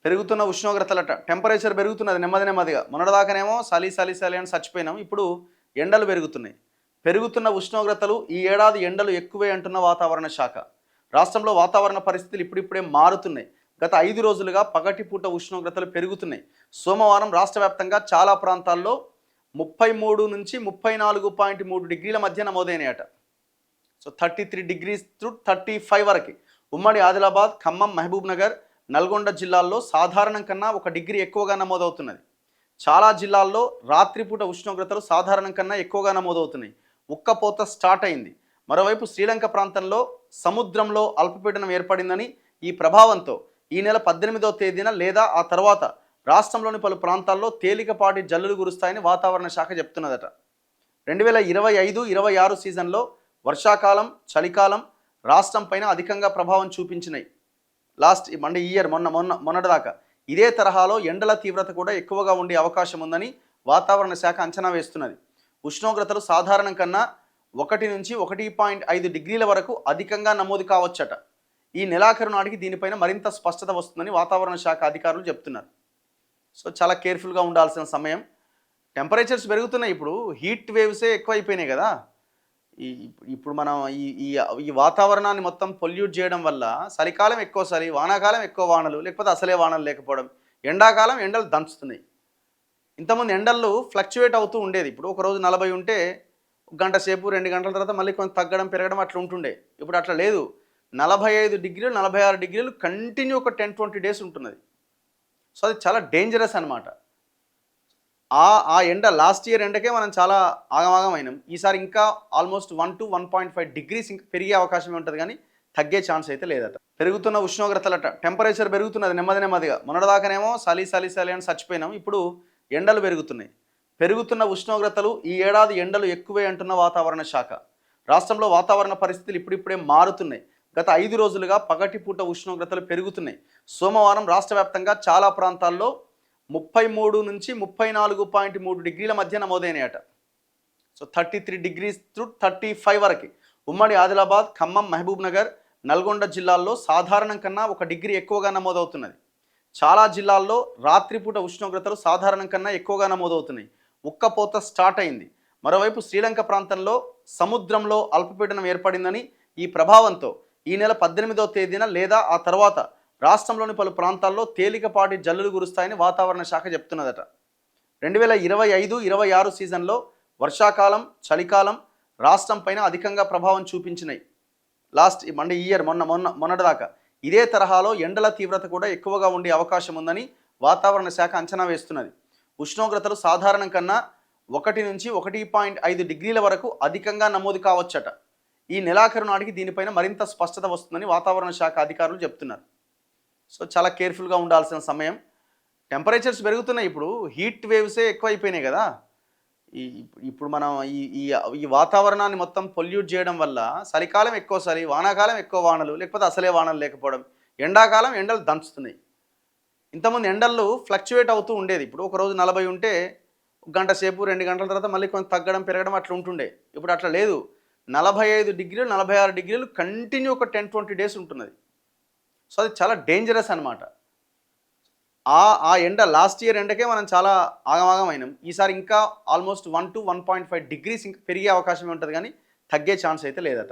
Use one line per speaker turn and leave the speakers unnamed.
పెరుగుతున్న ఉష్ణోగ్రతలట టెంపరేచర్ పెరుగుతున్నది నెమ్మదిగా మొన్నటిదాకానేమో చలి అని చచ్చిపోయినాం. ఇప్పుడు ఎండలు పెరుగుతున్నాయి. పెరుగుతున్న ఉష్ణోగ్రతలు ఈ ఏడాది ఎండలు ఎక్కువే అంటున్న వాతావరణ శాఖ. రాష్ట్రంలో వాతావరణ పరిస్థితులు ఇప్పుడిప్పుడే మారుతున్నాయి. గత 5 రోజులుగా పగటిపూట ఉష్ణోగ్రతలు పెరుగుతున్నాయి. సోమవారం రాష్ట్ర వ్యాప్తంగా చాలా ప్రాంతాల్లో 33 నుంచి 34.3 డిగ్రీల మధ్య నమోదైనాయట. సో 33 డిగ్రీస్ టు 35 వరకు. ఉమ్మడి ఆదిలాబాద్, ఖమ్మం, మహబూబ్ నగర్, నల్గొండ జిల్లాల్లో సాధారణం కన్నా 1 డిగ్రీ ఎక్కువగా నమోదవుతున్నది. చాలా జిల్లాల్లో రాత్రిపూట ఉష్ణోగ్రతలు సాధారణం కన్నా ఎక్కువగా నమోదవుతున్నాయి. ఉక్కపోత స్టార్ట్ అయింది. మరోవైపు శ్రీలంక ప్రాంతంలో సముద్రంలో అల్పపీడనం ఏర్పడిందని, ఈ ప్రభావంతో ఈ నెల 18వ తేదీన లేదా ఆ తర్వాత రాష్ట్రంలోని పలు ప్రాంతాల్లో తేలికపాటి జల్లులు కురుస్తాయని వాతావరణ శాఖ చెప్తున్నదట. 2025-26 సీజన్లో వర్షాకాలం, చలికాలం రాష్ట్రం పైన అధికంగా ప్రభావం చూపించినాయి. మొన్నటిదాకా ఇదే తరహాలో ఎండల తీవ్రత కూడా ఎక్కువగా ఉండే అవకాశం ఉందని వాతావరణ శాఖ అంచనా వేస్తున్నది. ఉష్ణోగ్రతలు సాధారణం కన్నా 1 నుంచి 1.5 డిగ్రీల వరకు అధికంగా నమోదు కావచ్చట. ఈ నెలాఖరు నాటికి దీనిపైన మరింత స్పష్టత వస్తుందని వాతావరణ శాఖ అధికారులు చెప్తున్నారు. సో చాలా కేర్ఫుల్గా ఉండాల్సిన సమయం. టెంపరేచర్స్ పెరుగుతున్నాయి. ఇప్పుడు హీట్ వేవ్సే ఎక్కువైపోయినాయి కదా. ఇప్పుడు మనం ఈ వాతావరణాన్ని మొత్తం పొల్యూట్ చేయడం వల్ల చలికాలం ఎక్కువ చలి, వానాకాలం ఎక్కువ వానలు, లేకపోతే అసలే వానలు లేకపోవడం, ఎండాకాలం ఎండలు దంచుతున్నాయి. ఇంతకుముందు ఎండలు ఫ్లక్చువేట్ అవుతూ ఉండేది. ఇప్పుడు ఒకరోజు 40 ఉంటే గంట సేపు 2 గంటల తర్వాత మళ్ళీ కొంచెం తగ్గడం పెరగడం అట్లా ఉంటుండే. ఇప్పుడు అట్లా లేదు. 45 డిగ్రీలు 46 డిగ్రీలు కంటిన్యూ ఒక 10-20 డేస్ ఉంటున్నది. సో అది చాలా డేంజరస్ అనమాట. ఆ ఎండ లాస్ట్ ఇయర్ ఎండకే మనం చాలా ఆగమాగమైనాం. ఈసారి ఇంకా ఆల్మోస్ట్ 1 to 1.5 డిగ్రీస్ ఇంకా పెరిగే అవకాశం ఉంటుంది, కానీ తగ్గే ఛాన్స్ అయితే లేదట. పెరుగుతున్న ఉష్ణోగ్రతలట టెంపరేచర్ పెరుగుతున్నది నెమ్మదిగా. మొన్నటిదాకానేమో చలి అని చచ్చిపోయినాం. ఇప్పుడు ఎండలు పెరుగుతున్నాయి. పెరుగుతున్న ఉష్ణోగ్రతలు ఈ ఏడాది ఎండలు ఎక్కువే అంటున్న వాతావరణ శాఖ. రాష్ట్రంలో వాతావరణ పరిస్థితులు ఇప్పుడిప్పుడే మారుతున్నాయి. గత 5 రోజులుగా పగటిపూట ఉష్ణోగ్రతలు పెరుగుతున్నాయి. సోమవారం రాష్ట్ర వ్యాప్తంగా చాలా ప్రాంతాల్లో 33 నుంచి 34.3 డిగ్రీల మధ్య నమోదైనాయట. సో 33 డిగ్రీస్ టు 35 వరకు. ఉమ్మడి ఆదిలాబాద్, ఖమ్మం, మహబూబ్ నగర్, నల్గొండ జిల్లాల్లో సాధారణం కన్నా 1 డిగ్రీ ఎక్కువగా నమోదవుతున్నది. చాలా జిల్లాల్లో రాత్రిపూట ఉష్ణోగ్రతలు సాధారణం కన్నా ఎక్కువగా నమోదవుతున్నాయి. ఉక్కపోత స్టార్ట్ అయింది. మరోవైపు శ్రీలంక ప్రాంతంలో సముద్రంలో అల్పపీడనం ఏర్పడిందని, ఈ ప్రభావంతో ఈ నెల 18వ తేదీన లేదా ఆ తర్వాత రాష్ట్రంలోని పలు ప్రాంతాల్లో తేలికపాటి జల్లులు కురుస్తాయని వాతావరణ శాఖ చెప్తున్నదట. 2025-26 సీజన్లో వర్షాకాలం, చలికాలం రాష్ట్రం పైన అధికంగా ప్రభావం చూపించినాయి. మొన్నటిదాకా ఇదే తరహాలో ఎండల తీవ్రత కూడా ఎక్కువగా ఉండే అవకాశం ఉందని వాతావరణ శాఖ అంచనా వేస్తున్నది. ఉష్ణోగ్రతలు సాధారణం కన్నా 1 నుంచి 1.5 డిగ్రీల వరకు అధికంగా నమోదు కావచ్చట. ఈ నెలాఖరు నాటికి దీనిపైన మరింత స్పష్టత వస్తుందని వాతావరణ శాఖ అధికారులు చెప్తున్నారు. సో చాలా కేర్ఫుల్గా ఉండాల్సిన సమయం. టెంపరేచర్స్ పెరుగుతున్నాయి. ఇప్పుడు హీట్ వేవ్సే ఎక్కువైపోయినాయి కదా. ఇప్పుడు మనం ఈ వాతావరణాన్ని మొత్తం పొల్యూట్ చేయడం వల్ల చలికాలం ఎక్కువ చలి, వానాకాలం ఎక్కువ వానలు, లేకపోతే అసలే వానలు లేకపోవడం, ఎండాకాలం ఎండలు దంచుతున్నాయి. ఇంతకుముందు ఎండలు ఫ్లక్చువేట్ అవుతూ ఉండేది. ఇప్పుడు ఒకరోజు 40 ఉంటే గంట సేపు 2 గంటల తర్వాత మళ్ళీ కొంచెం తగ్గడం పెరగడం అట్లా ఉంటుండే. ఇప్పుడు అట్లా లేదు. 45 డిగ్రీలు 46 డిగ్రీలు కంటిన్యూ ఒక 10-20 డేస్ ఉంటున్నది. సో అది చాలా డేంజరస్ అనమాట. ఆ ఎండ లాస్ట్ ఇయర్ ఎండకే మనం చాలా ఆగమాగమైనాం. ఈసారి ఇంకా ఆల్మోస్ట్ 1 to 1.5 డిగ్రీస్ ఇంకా పెరిగే అవకాశం ఉంటుంది, కానీ తగ్గే ఛాన్స్ అయితే లేదట.